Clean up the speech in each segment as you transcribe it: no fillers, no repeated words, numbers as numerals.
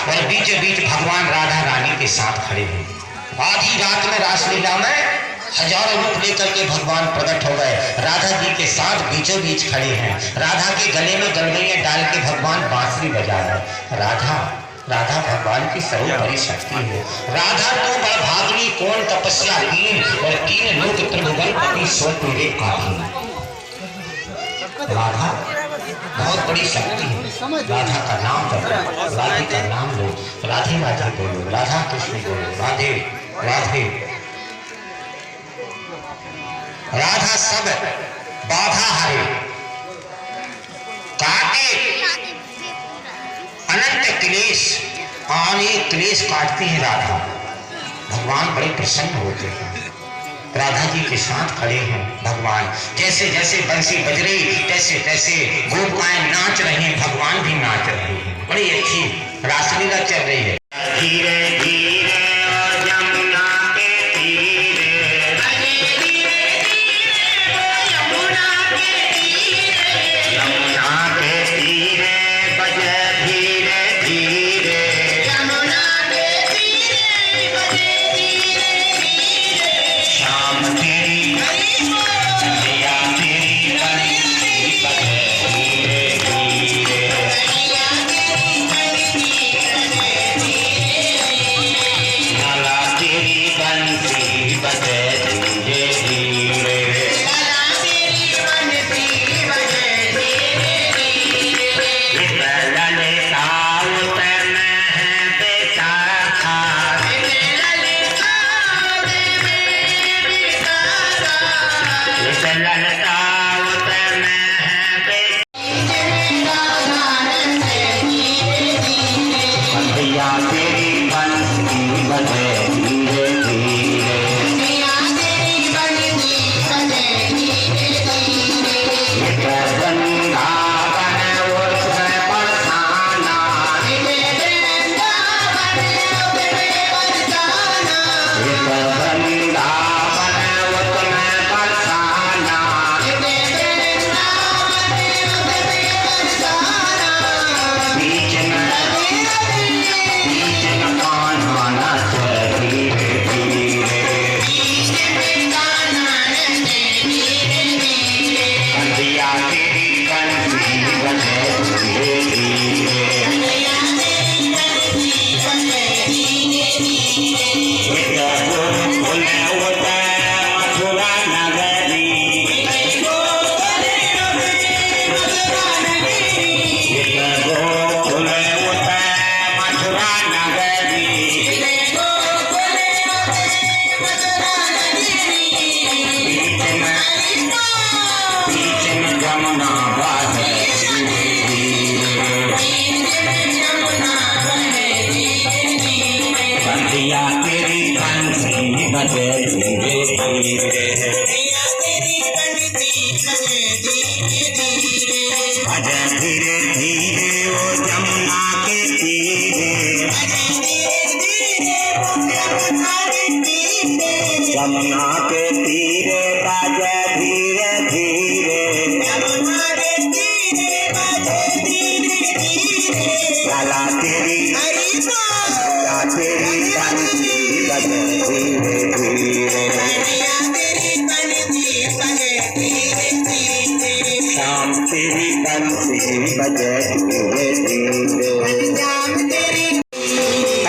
और बीचों बीच भगवान राधा रानी के साथ खड़े हैं। आधी रात में रासलीला में हजारों रूप लेकर के भगवान प्रकट हो गए, राधा जी के साथ बीचों बीच खड़े हैं। राधा के गले में गलगलियां डाल के भगवान बांसुरी बजा रहे। राधा राधा भगवान की सर्वोपरि शक्ति है। राधा तो बड़ भागनी कौन तपस्या कीन, और तीन लोक त्रिभुवन पति सो तेरे आधीन। राधा बहुत बड़ी शक्ति है। राधा का नाम जपो, राधे का नाम लो, राधे राधे बोलो, राधा कृष्ण बोलो, राधे राधे। राधा सब बाधा हरे, काटे अनंत क्लेश, अनेक क्लेश काटती है राधा। भगवान बड़े प्रसन्न होते हैं। राधा जी के साथ खड़े हैं भगवान। जैसे जैसे बंसी बज रही तैसे तैसे गोपिकाएं नाच रही हैं, भगवान भी नाच रहे हैं। बड़ी अच्छी रासलीला चल रही है। धीरे धीरे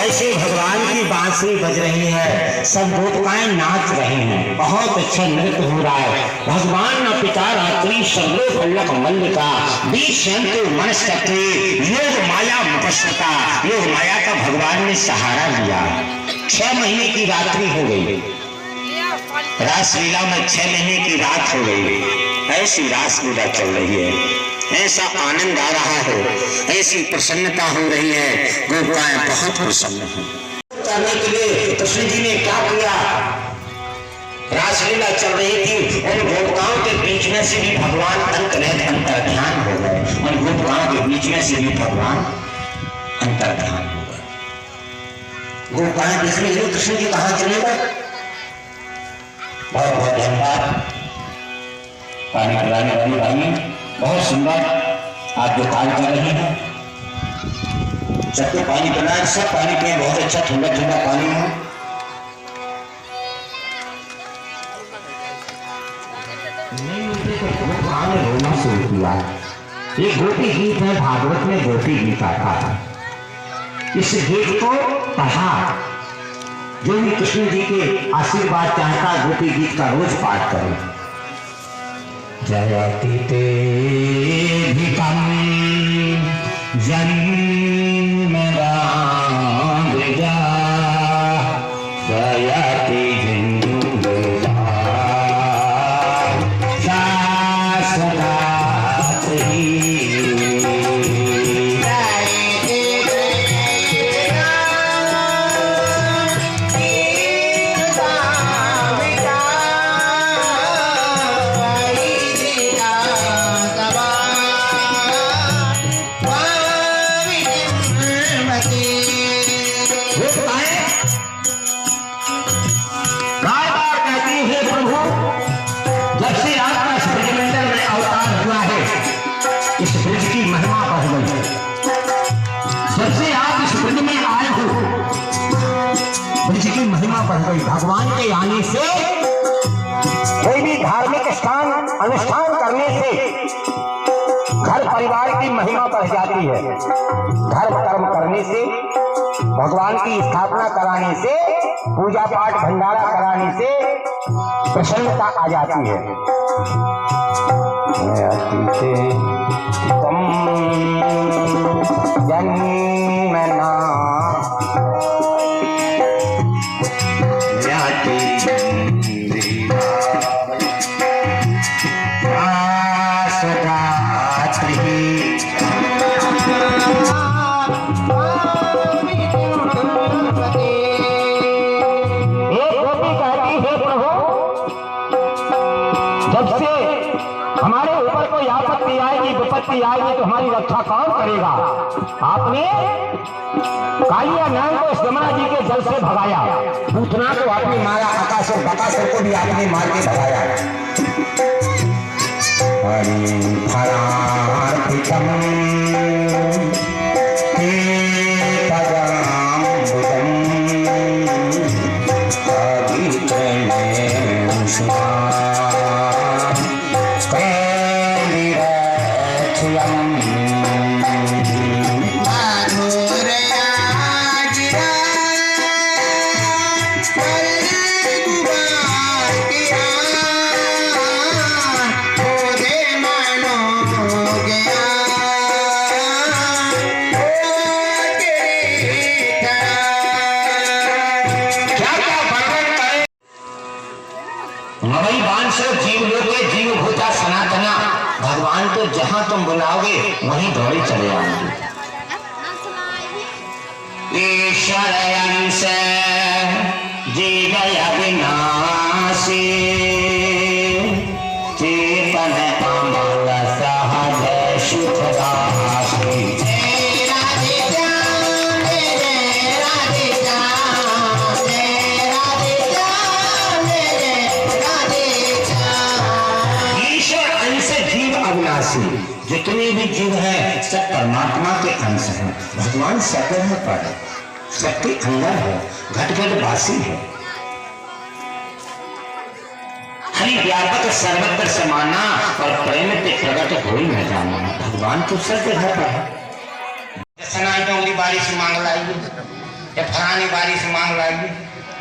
ऐसे भगवान की बांसुरी बज रही है, सब गोपिकाएं नाच रहे हैं, बहुत अच्छा नृत्य हो रहा है। भगवान न पिता रात्रि सर्वो पल्लक मल्लिका बीच मनस्तत्वे योग माया मुपस्सता। योग माया का भगवान ने सहारा लिया। 6 महीने की रात्रि हो गई, रासलीला में 6 महीने की रात हो गई। ऐसी रासलीला चल रही है, ऐसा आनंद आ रहा है, ऐसी प्रसन्नता हो रही है। गोपिकाएं बहुत प्रसन्न हैं। करने के लिए कृष्ण जी ने क्या किया? रासलीला चल रही थी, उन गोपिकाओं के बीच में से भी भगवान अंतर्ध्यान हो गए। उन गोपिकाओं के बीच में से भी भगवान अंतर्ध्यान हो गए। गोपिकाएं देख रही है कृष्ण जी कहाँ चले गए। बहुत बहुत धन्यवाद पानी पिलाने वाली भाई, बहुत सुंदर आप जो कार्य कर रहे हैं। सबको पानी पिलाए, सब पानी पिए, बहुत अच्छा ठंडा ठंडा पानी है। नहीं मिलते तो भगवान ने रोना शुरू किया। ये गोपी गीत है, भागवत में गोपी गीत आता है। इस गीत को पढ़ा जो भी कृष्ण जी के आशीर्वाद चाहता, गोपी गीत का रोज पाठ करें। जयति ते भिकम जन्म राजा जयति जिंदुला शाश्वता भगवान के आने से कोई भी धार्मिक स्थान अनुष्ठान करने से घर परिवार की महिमा बढ़ जाती है। धर्म कर्म करने से, भगवान की स्थापना कराने से, पूजा पाठ भंडारा कराने से प्रसन्नता आ जाती है। जन्मना विपत्ति आएगी तो हमारी रक्षा कौन करेगा? आपने कालिया नाग को इस यमुना जी के जल से भगाया, पूतना को आपने मारा, आकासुर बकासुर को भी आपने मार के भगाया। हरि फलार्पितम ते पदाम्बुजं अभिप्रणेन शुभां भगवान तो जहां तुम बुलाओगे वहीं दौड़े चले आएंगे। ईश्वर अंश जीव अविनाशी चेतन अमल सहज सुखदासी जितने भी जीव हैं सब परमात्मा के अंश हैं। भगवान सब जगह पर है, सबके अंदर है, घट घट वासी है। हरि व्यापक सर्वत्र समाना और प्रेम पे प्रकट हो ही न जाना। भगवान तो सब जगह पर है। सनाई डोंगरी बारिश मांग लाइए या फलानी बारिश मांग लाइए,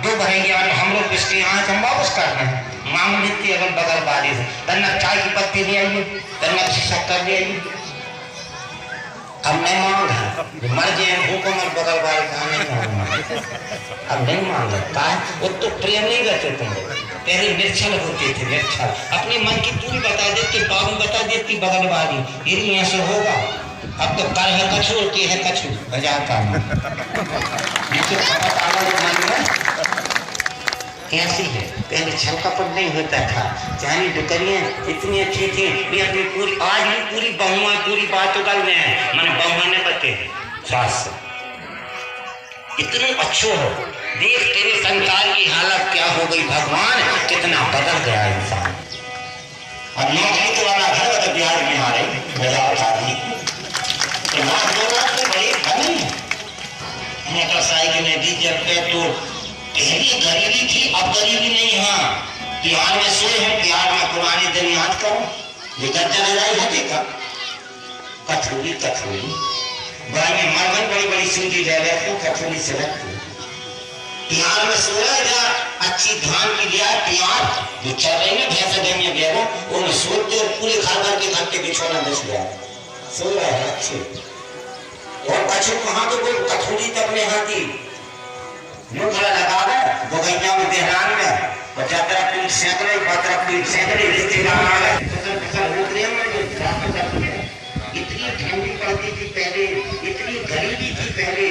जो भरेंगे और हम लोग इसके यहाँ हम वापस कर रहे हैं। मांग लेती अगर बगल बारिश तन्ना चाय की पत्ती ले आइए, तन्ना शक्कर ले आइए। अब नहीं मांग है, मर गए भूखों मर बगल बारिश नहीं मांग, अब नहीं मांग लगता है। वो तो प्रेम नहीं करते तुम लोग, पहले निर्छल होते थे, निर्छल अपने मन की पूरी बता देती, बाबू बता देती बगल वाली ये यहाँ से होगा। अब तो कर है कछू होती है, कछू बजाता ऐसी है। पहले छल कपट नहीं होता था, जानी डुकरियां इतनी अच्छी थी भी अपनी पूरी आज भी पूरी बहुआ पूरी बात उगल में है। मैंने बहुआ ने बते सास इतने अच्छे हो, देख तेरे संसार की हालत क्या हो गई। भगवान कितना बदल गया इंसान। और नौकरी वाला घर तो बिहार में हमारे बजाओ शादी तो बड़ी बनी मोटरसाइकिल में डीजल पेट्रोल। पहले गरीबी थी, अब गरीबी नहीं। हाँ, प्यार में सोए हैं, प्यार में पुराने दिन याद करो। ये गद्दा लड़ाई होती का कथोली कथोली बड़ा में मरगन बड़ी बड़ी सूजी ले ले तो कथोली से रख प्यार में सोया जा अच्छी धान की लिया प्यार जो चल रही ना भैंसा जमीन बेरो उन्हें सोते और पूरे घर भर के घंटे बिछोना दस लिया सो रहा है अच्छे। और अच्छे कहाँ तो कोई कथोली तक नहीं आती यूं खड़ा लगा है बगैया में देहरान में और जातरा पूरी सैकड़े पात्रा पूरी सैकड़े रिश्तेदार आ गए इतनी ठंडी पड़ती थी पहले, इतनी गरीबी थी पहले,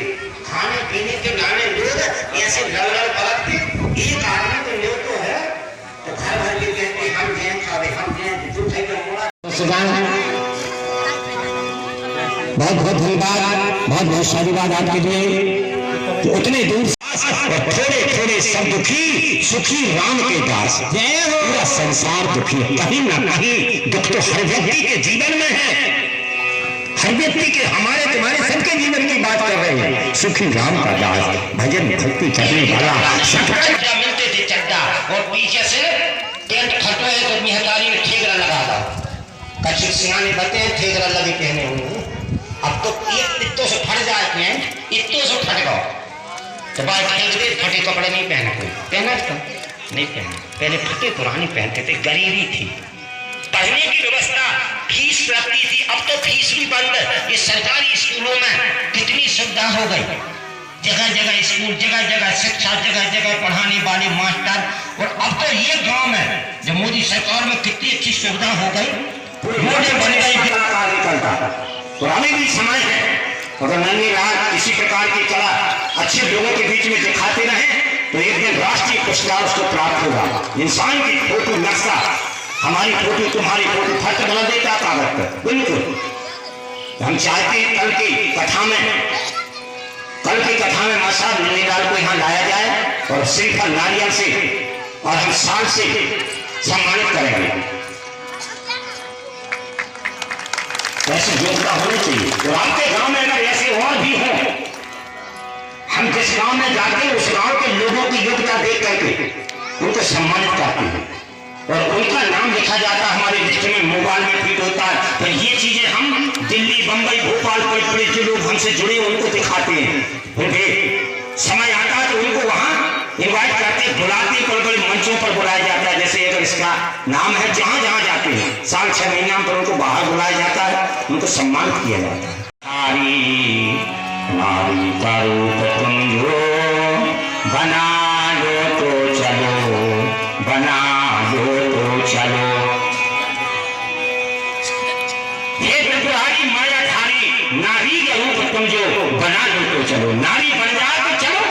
खाने पीने के नामे लोग ऐसे लड़ पड़ते। एक आदमी तो न्यू तो है तो घर भर के कहते हम जैन खावे हम जैन जो थे बहुत बहुत धन्यवाद, बहुत बहुत साधुवाद आपके लिए कि उतने दूर और थोड़े थोड़े सब दुखी सुखी राम के दास। पूरा संसार दुखी है, कहीं ना कहीं दुख तो हर व्यक्ति के जीवन में है, हर व्यक्ति के हमारे तुम्हारे सबके जीवन की बात कर रहे हैं। सुखी राम का दास भजन भक्ति करने वाला मिलते थे चड्डा और पीछे से पेंट खटो है तो मिहतारी में ठेकरा लगा दो कच्चे सियाने बते हैं ठेकरा लगे पहने हुए। अब तो एक इत्तो से फट जाए पेंट इत्तो से फट गो तो बात फटे कपड़े नहीं पहने कोई पहना तो नहीं पहना। पहले फटे पुराने पहनते थे, गरीबी थी, पढ़ने की व्यवस्था, फीस लगती थी। अब तो फीस भी बंद है। ये सरकारी स्कूलों में कितनी सुविधा हो गई, जगह जगह स्कूल, जगह जगह शिक्षा, जगह जगह पढ़ाने वाले मास्टर। और अब तो ये गांव में जो मोदी सरकार में कितनी अच्छी सुविधा हो गई, रोडें बन गई। पुराने भी समय है, अगर नन्ही रात किसी प्रकार की कला अच्छे लोगों के बीच में दिखाते रहे तो एक दिन राष्ट्रीय पुरस्कार उसको प्राप्त होगा। इंसान की फोटो नक्शा, हमारी फोटो तुम्हारी फोटो फर्क बना देता कागज पर, बिल्कुल। हम चाहते हैं कल की कथा में मासा नन्हीलाल को यहाँ लाया जाए और श्रीफल नारियल से और हम साल से सम्मानित करेंगे। ऐसे योग्यता होनी चाहिए। और आपके गांव में अगर ऐसे और भी हो, हम जिस गांव में जाते हैं उस गांव के लोगों की योग्यता देख करके उनको सम्मानित करते हैं और उनका नाम लिखा जाता है हमारे लिस्ट में, मोबाइल में फीड होता है। तो ये चीजें हम दिल्ली, बंबई, भोपाल, बड़े जो लोग हमसे जुड़े उनको दिखाते हैं। फिर समय आता है तो उनको वहां इन्वाइट करते, बुलाते, बड़े मंचों पर बुलाया जाता है। जैसे अगर इसका नाम है, जहां जहां जाते हैं साल 6 महीने पर उनको बाहर बुलाया जाता है, उनको सम्मानित किया जाता है। नारी का रूप तुम जो बना लो तो चलो, बना लो तो चलो। ये त्रिपुरारी मायाधारी नारी का रूप तुम जो बना लो तो चलो, नारी बन जाए तो चलो।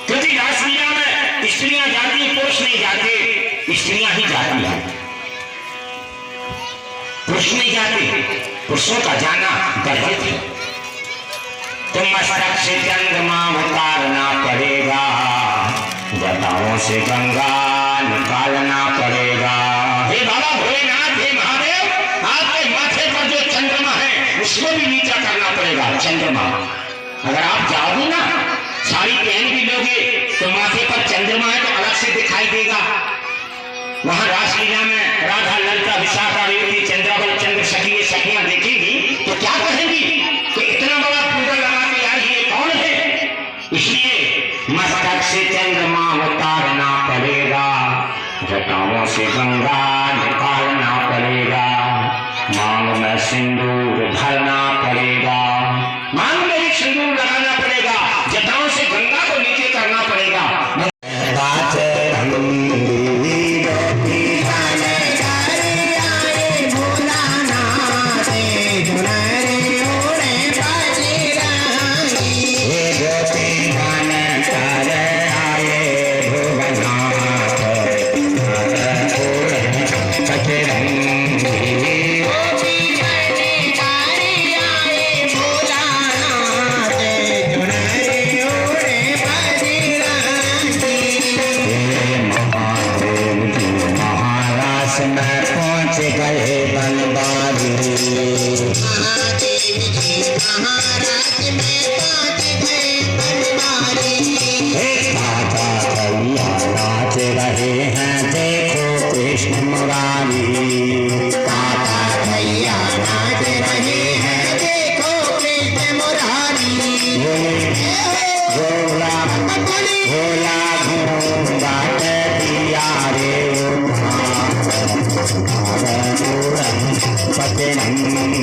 क्योंकि रासलीला में स्त्रियां जाती, पुरुष नहीं जाते, स्त्रियां ही जाती हैं, पुरुष नहीं जाते। पुरुषों का जाना गर्वित है। तुम मस्तक से चंद्रमा उतारना पड़ेगा, जटाओं से गंगा निकालना पड़ेगा। हे बाबा भोलेनाथ, हे महादेव, आपके माथे पर जो चंद्रमा है उसको भी नीचा करना पड़ेगा। चंद्रमा अगर आप जाओगे ना, साड़ी पहन भी लोगे तो माथे पर चंद्रमा है तो अलग से दिखाई देगा। वहां रासलीला में राधा, ललिता, विशाखा, रेवती, चंद्रावल, चंद्र सखी सखियां देखेगी तो क्या कहेंगी कि इतना बड़ा पूजा लगा के यार ये कौन है। इसलिए मस्तक से चंद्रमा उतारना पड़ेगा, जटाओं से गंगा निकालना पड़ेगा, मांग में सिंदूर भरना पड़ेगा, मांग में एक सिंदूर लगाना पड़ेगा, जटाओं से गंगा को नीचे करना पड़ेगा। आए भोलानाथ भोला भोला घूंघट दिया रे पतंगी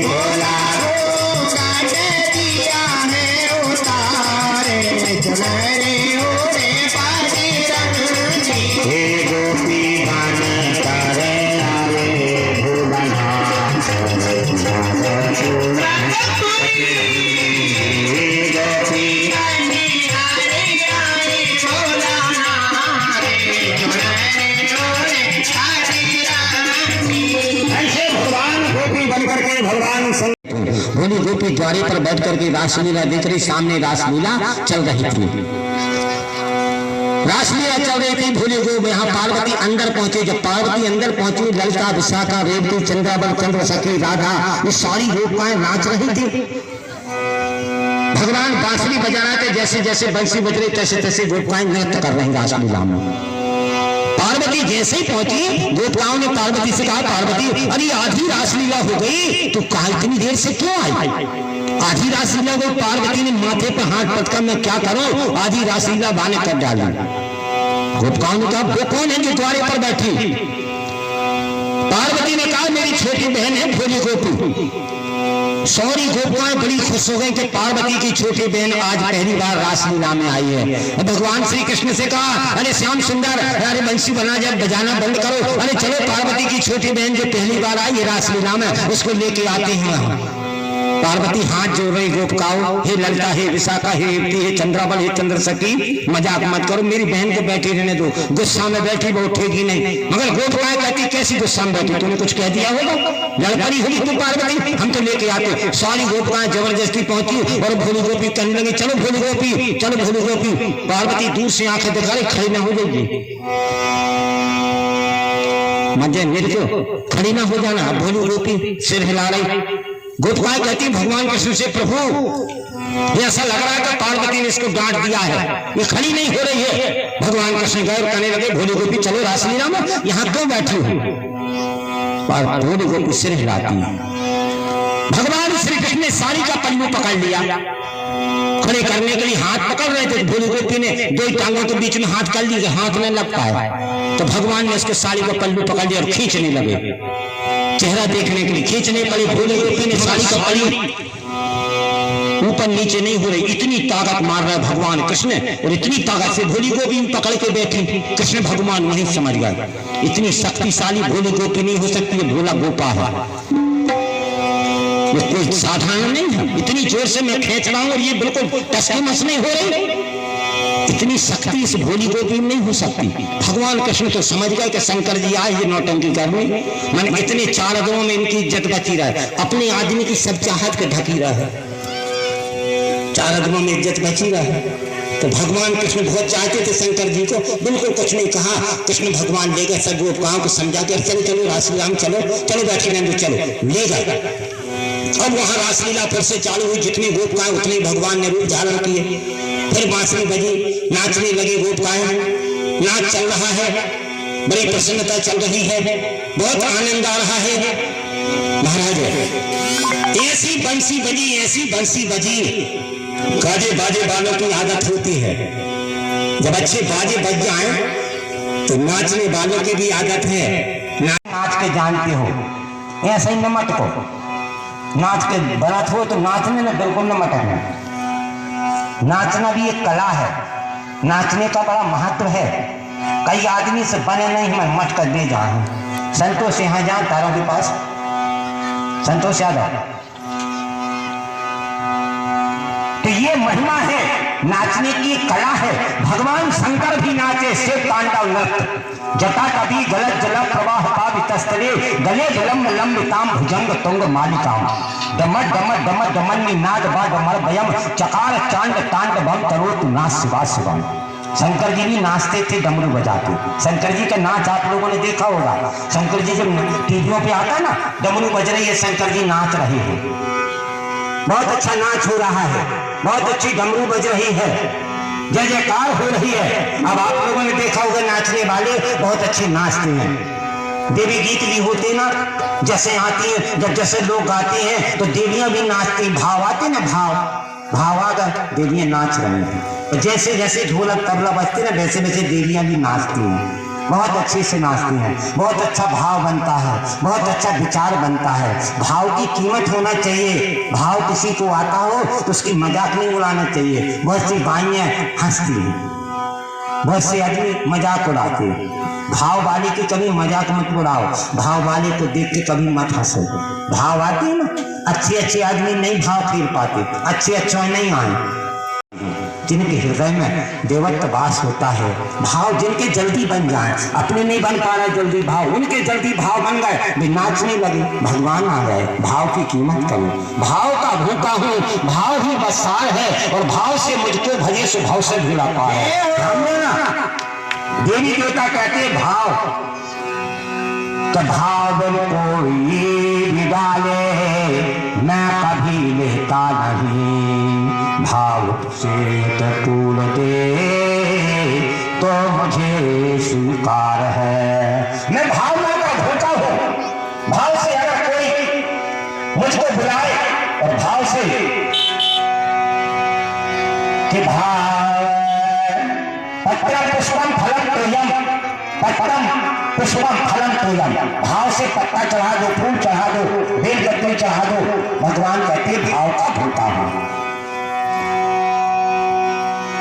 भोला घूंघट दिया है उतारे चुनरी ओढ़े पतंगी हे गोपी गान करे आवे भोलानाथ भोली गोपी द्वारे पर बैठ करके रासलीला देख रही, सामने रासलीला चल रही थी। रासलीला चल रही थी, भोली गोपी यहाँ पार्वती अंदर पहुंचे। जब पार्वती अंदर पहुंची, ललिता, विशाखा, रेवती, चंद्रावल, चंद्रसखी, राधा, ये सारी गोपियां नाच रही थी। भगवान बांसुरी बजा रहे थे, जैसे जैसे बंसी बज रही तैसे तैसे गोपियां नृत्य कर रही रासलीला में। पार्वती जैसे ही पहुंची, गोपियाओं ने पार्वती से कहा, पार्वती अरे आधी रासलीला हो गई, तू कहा इतनी देर से क्यों आई? आधी रासलीला को पार्वती ने माथे पर हाथ पटका, मैं क्या करूं, आधी रासलीला बाने कर डाली। गोपियाओं ने कहा, वो कौन है जो द्वारे पर बैठी? पार्वती ने कहा, मेरी छोटी बहन है भोली गोपी। सौरी गोपियां बड़ी खुश हो गई कि पार्वती की छोटी बहन आज पहली बार रासलीला में आई है। भगवान श्री कृष्ण से कहा, अरे श्याम सुंदर, अरे बंसी बना, जब बजाना बंद करो, अरे चलो पार्वती की छोटी बहन जो पहली बार आई है रासलीला में, उसको लेके आते हैं। पार्वती हाथ जोड़ रही, गोपिकाओं, हे ललिता, हे विशाखा, हे रेवती, हे चंद्रावल, हे चंद्रसखी, मजाक मत करो, मेरी बहन को बैठी रहने दो, गुस्सा में बैठी वो उठेगी नहीं। मगर गोपिकाएं कहती, कैसी गुस्सा में बैठी, तूने कुछ कह दिया होगा, लड़कड़ी होगी तू पार्वती, हम तो लेके आते। सारी गोपिकाएं जबरदस्ती पहुंची और भोली गोपी कहने लगी, चलो भोली गोपी, चलो भोली गोपी। पार्वती दूर से आंखें दिखा रही, खड़ी ना हो जाएगी, मजे मेरे को खड़ी ना हो जाना। भोली गोपी सिर हिला रही। गोपिकाएं कहती, भगवान कृष्ण से, प्रभु ये ऐसा लग रहा है कि पार्वती ने इसको डांट दिया है, ये खड़ी नहीं हो रही है। भगवान कृष्ण गौर करने लगे, भोली गोपी चलो रासलीला में, यहाँ क्यों बैठी हो? भोली गोपी सिर हिलाती है। भगवान श्री कृष्ण ने साड़ी का पल्लू पकड़ लिया, खड़े करने के लिए हाथ पकड़ रहे थे। भोली गोपी ने दो टांगों के बीच में हाथ कर लिए, हाथ में लग पाए, तो भगवान ने उसके साड़ी का पल्लू पकड़ लिया और खींचने लगे। चेहरा देखने के लिए खींचने पड़ी, भोली गोपी ने साड़ी का पल्लू ऊपर नीचे नहीं हो रही, इतनी ताकत मार रहा है भगवान कृष्ण, और इतनी ताकत से भोली गोपी पकड़ के बैठी। कृष्ण भगवान वहीं समझ गए, इतनी शक्तिशाली भोली गोपी नहीं हो सकती, ये भोला गोपा है, ये कोई साधारण नहीं है। इतनी जोर से मैं खींच रहा हूं और ये बिल्कुल टसमस नहीं हो रही, इतनी शक्ति इस भोली गोपी में नहीं हो सकती। भगवान कृष्ण तो समझ गए कि शंकर जी आए ये नौटंकी करने, मैंने इतने चार अदों में इनकी इज्जत बची रहा है, अपने आदमी की सब चाहत के ढकी रहा है, चार अदों में इज्जत बची रहा है। तो भगवान कृष्ण बहुत चाहते थे शंकर जी को, बिल्कुल कुछ नहीं कहा। कृष्ण भगवान ले गए, सब गोपिकाओं को समझा के, चलो चलो रासलीला में चलो, चलो बैठे रहने, चलो ले गए। अब वहां रासलीला फिर से चालू हुई, जितनी गोपिकाएं उतनी भगवान ने रूप धारण किए। फिर बांसुरी बजी, नाचने लगे गोपिकाएं, नाच चल रहा है, बड़ी प्रसन्नता चल रही है, बहुत आनंद आ रहा है। महाराज ऐसी बंसी बजी, ऐसी बंसी बजी, गाजे बाजे वालों की आदत होती है, जब अच्छे बाजे बज जाएं तो नाचने वालों की भी आदत है। नाच के जानते हो, ऐसे ही न मत को, नाच के बरात हो तो नाचने में बिल्कुल न मटकना। नाचना भी एक कला है, नाचने का बड़ा महत्व है। कई आदमी से बने नहीं, मैं मट कर दे जाऊं। संतोष यहाँ जाओ, तारों के पास संतोष यादव। तो ये महिमा है, नाचने की कला है। भगवान शंकर भी नाचे, शिव तांडव नृत्य, जटा कभी गलत जल प्रवाह का वितस्तरे, गले विलंब लंबिताम भुजंग तुंग मालिकाम, डमट डमट डमट डमन्नी नाद बा डमर भयम, चकार चांद तांड बम तरोत नाच शिवा शिवम। शंकर जी भी नाचते थे, डमरू बजाते। शंकर जी का नाच आप लोगों ने देखा होगा, शंकर जी जब टीवियों पे आता ना, डमरू बज रही है, शंकर जी नाच रहे हैं, बहुत अच्छा नाच हो रहा है, बहुत अच्छी डमरू बज रही है, जय जयकार हो रही है। अब आप लोगों ने देखा होगा नाचने वाले बहुत अच्छे नाचते हैं। देवी गीत भी होते ना, जैसे आती है, जब जैसे लोग गाते हैं तो देवियां भी नाचती, भाव आते ना, भाव भाव आ गया, देवियां नाच रही हैं। और जैसे जैसे ढोलक तबला बजते ना वैसे वैसे देवियां भी नाचती हैं, बहुत अच्छे से नाचती हैं, बहुत अच्छा भाव बनता है, बहुत अच्छा विचार बनता है। भाव की कीमत होना चाहिए। भाव किसी को आता हो तो उसकी मजाक नहीं उड़ाना चाहिए। बहुत सी बाइयां हंसती हैं, बहुत से आदमी मजाक उड़ाते हैं। भाव वाले की कभी मजाक मत उड़ाओ, भाव वाले को देख के कभी मत हंसो। भाव आते हैं ना, अच्छे अच्छे आदमी नहीं भाव फेर पाते, अच्छे अच्छे नहीं आए। जिनके हृदय में देवत्व वास होता है, भाव जिनके जल्दी बन जाए, अपने नहीं बन पा रहे जल्दी भाव, उनके जल्दी भाव बन गए, वे नाचने लगे, भगवान आ गए। भाव की कीमत करो। भाव का भूखा हूँ, भाव ही बसार है, और भाव से मुझको भजे से भाव से भिड़ा पा रहे ना। देवी देवता कहते भाव तो भाव कोई बिगाड़े मैं कभी लेता नहीं, भाव से टूट दे तो मुझे स्वीकार है। मैं भावना का भूखा हूँ। भाव से अगर कोई मुझको बुलाए और भाव से कि पत्रम पुष्पम फलम तोयम, पत्रम पुष्पम फलम तोयम, भाव से पत्ता चढ़ा दो, फूल चढ़ा दो, बेल पत्ते चढ़ा दो। भगवान कहते भाव का भूखा हूं।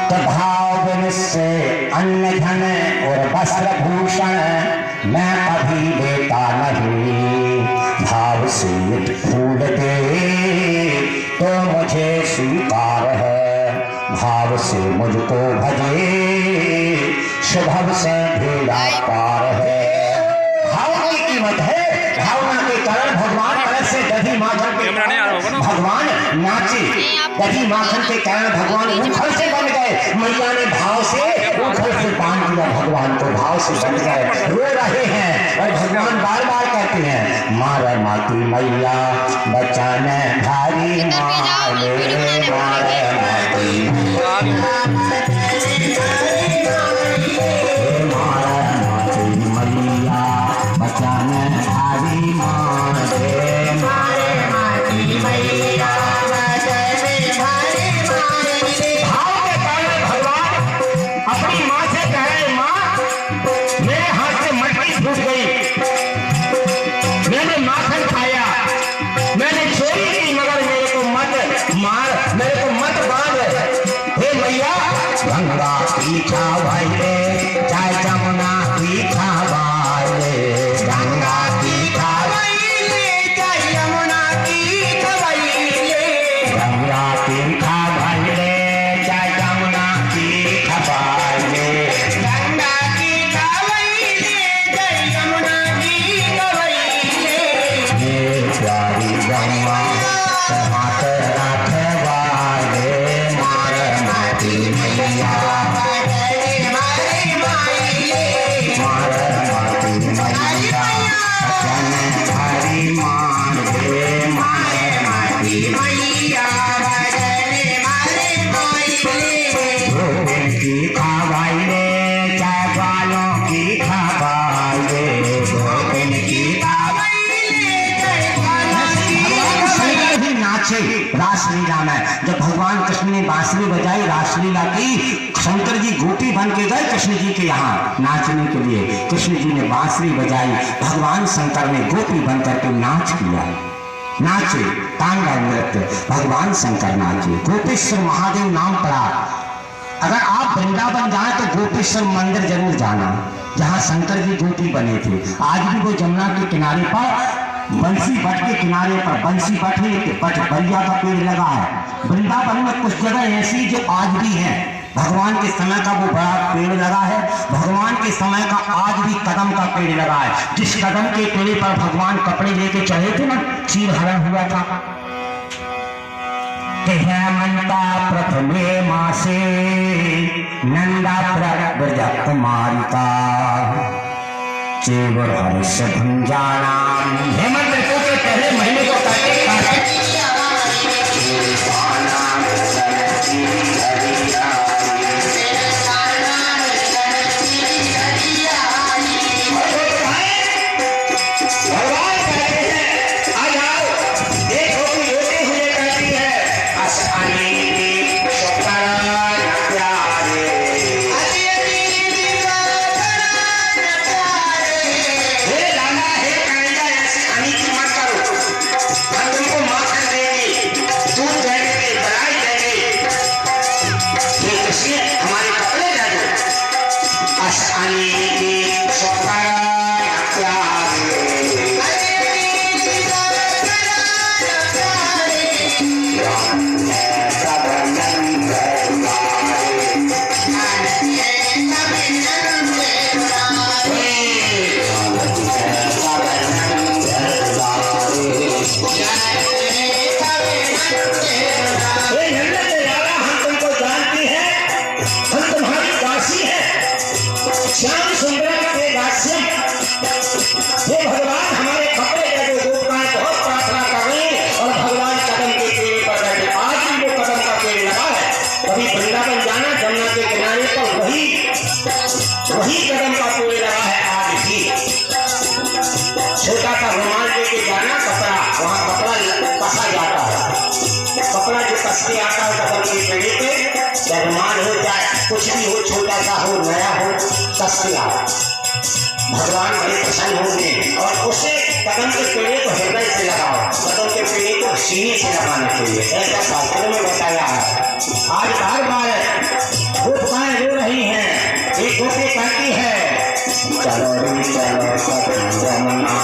तो भाव से अन्न धन और वस्त्र भूषण मैं कभी देता नहीं, भाव से फूल दे तो मुझे स्वीकार है, भाव से मुझको भजे शुभम से भेड़ा पार है। भाव की कीमत है। भावना के कारण भगवान अलग से दही माखन के भगवान नाचे, दही माखन के कारण भगवान उखल से बन गए। मैया ने भाव से उखल से बांध दिया, भगवान को भाव से बन गए। रो रहे हैं और भगवान बार बार कहते हैं मारा माती मैया बचाने भारी मारे, मारे माती बचाने भारी मारे, मारे माती मैया बचाने भारी मारे। भाव के कारण भगवान अपनी माँ से कहे माँ मेरे हाथ से मटकी फूट गई, मैंने माखन खाया, मैंने चोरी की, मगर मेरे को मत मार, मेरे को मत बांध। हे मैया गंगा पीछा वाले चाहे जमुना पीछा वाले, गंगा पीछा वाले चाहे यमुना पीछा वाले, गंगा पीछा वाले चाहे यमुना पीछा वाले, गंगा पीछा वाले चाहे यमुना पीछा वाले। ये प्यारी गंगा माता रखे वाले, मारे माती मैया रासलीला में जब भगवान कृष्ण ने बांसुरी बजाई रासलीला की, शंकर जी गोपी बन के गए कृष्ण जी के यहाँ नाचने के लिए। कृष्ण जी ने बांसुरी बजाई, भगवान शंकर ने गोपी बन करके नाच किया, नाचे तांडव नृत्य, भगवान शंकर नाचे। गोपेश्वर महादेव नाम पड़ा। अगर आप वृंदावन जाए तो गोपेश्वर मंदिर जरूर जाना, जहाँ शंकर जी गोपी बने थे। आज भी वो जमुना के किनारे पर बंसी बट के किनारे पर बंसी बट बलिया का पेड़ लगा है। वृंदावन में कुछ जगह ऐसी जो आज भी है। भगवान के समय का वो बड़ा पेड़ लगा है, भगवान के समय का आज भी कदम का पेड़ लगा है। जिस कदम के पेड़ पर भगवान कपड़े लेके चढ़े थे ना, चीर हरण हुआ था। हेमंता प्रथमे मासे नंदा ब्रज कुमारी का चेवर हर्ष भंजाना। हेमंत ऋतु के पहले महीने को भगवान कहते हैं आ जाओ, देखो कि रोटी हुए कहती है। कैसी है हमारे कपड़े जादू आसानी की सोपारा श्याम सुंदर के दास्यम हे भगवान हमारे कपड़े जादू गोपकाएं बहुत प्रार्थना कर रहे हैं और भगवान कदम के पेड़ पर बैठे आज भी वो कदम का पेड़ लगा है कभी वृंदावन जाना जमुना के किनारे पर वही कदम का पेड़ लगा है आज भी छोटा सा रुमाल लेके जाना कपड़ा वहाँ कपड़ा कसा जाता है कपड़ा जो कस के आता है कदम के पेड़ पे चाहे रुमाल हो जाए कुछ भी हो छोटा सा हो नया हो कस के आता भगवान बड़े प्रसन्न होंगे और उसे कदम के पेड़े को हृदय से लगाओ कदम के पेड़े को सीने से लगाने के लिए ऐसा शास्त्रों में बताया है आज बार बार गोपिकाएं रो रही हैं एक गोपी कहती है चलो रे चलो जमुना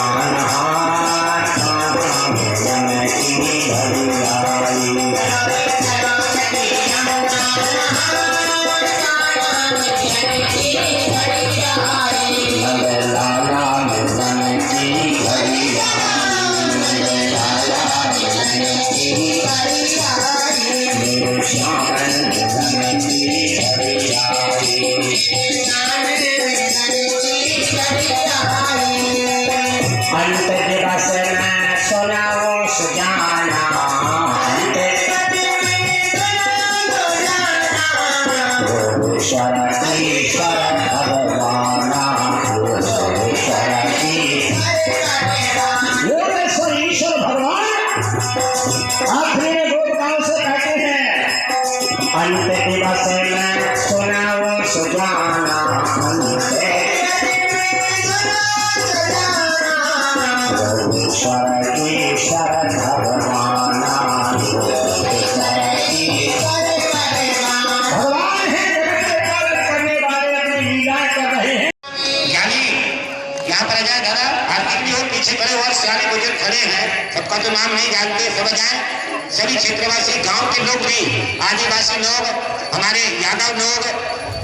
सबका तो नाम नहीं जानते सब जाए सभी क्षेत्रवासी गांव के लोग भी आदिवासी लोग हमारे यादव लोग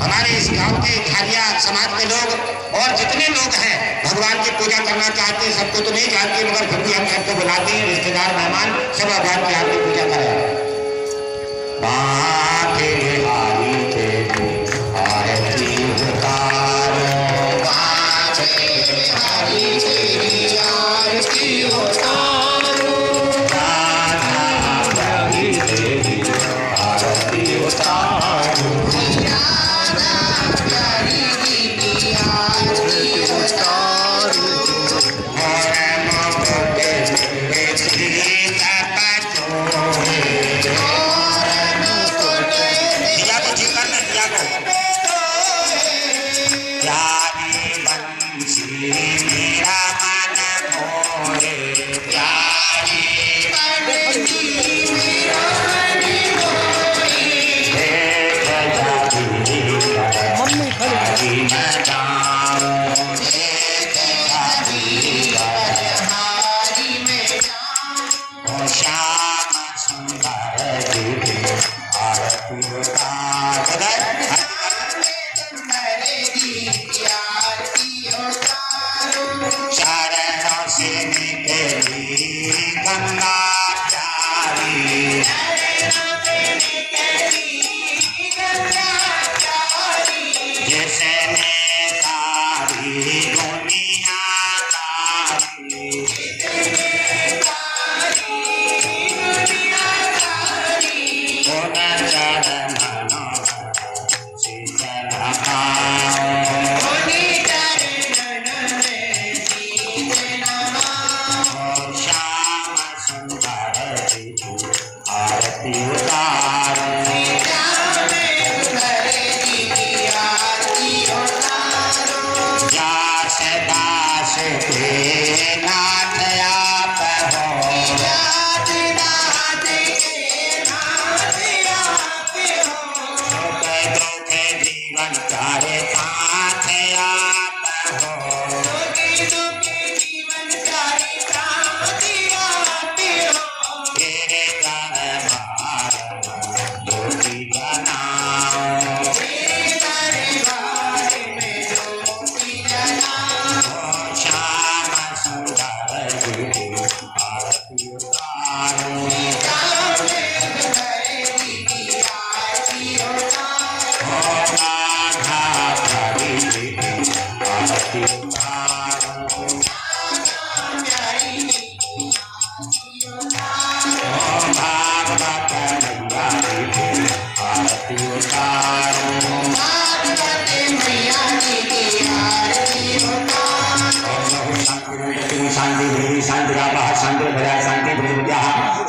हमारे इस गांव के खारिया समाज के लोग और जितने लोग हैं भगवान की पूजा करना चाहते हैं सबको तो नहीं जानते मगर फिर भी हम सबको बुलाते हैं रिश्तेदार मेहमान सब भगवान की आरती पूजा करें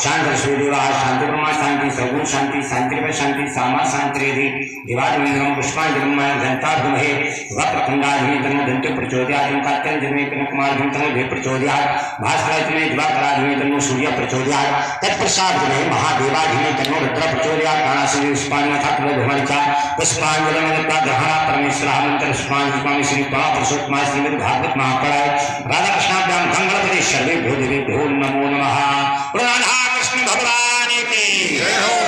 शांति सूर्योदय शांति ब्रह्मा शांति सगुण शांति शांति शांति सामा शांति दिवादिवेन्द्रम पुष्पांजलिम घंटाधुमहे वक्रतुंडाधि तन्नो दंते प्रचोदयात् कात्यायन जन्मे कुमार तन्नो देव प्रचोदयात् भास्कराधि दिवाकराधि तन्नो सूर्य प्रचोदयात् तत्प्रसादि महादेवाधि तन्नो रुद्र प्रचोदयात् प्राणासि पुष्पान्यथा धूमरिचा पुष्पांजलिम ग्रहणा परमेश्वरः मंत्र पुष्पांजलि स्वामी श्री पुरुषोत्तम श्रीमद् भागवत महापुराण राधा कृष्णाभ्याम मंगलपदे सर्वेभ्यो देवेभ्यो नमो नमः। राधा कृष्ण भगवान की जय हो।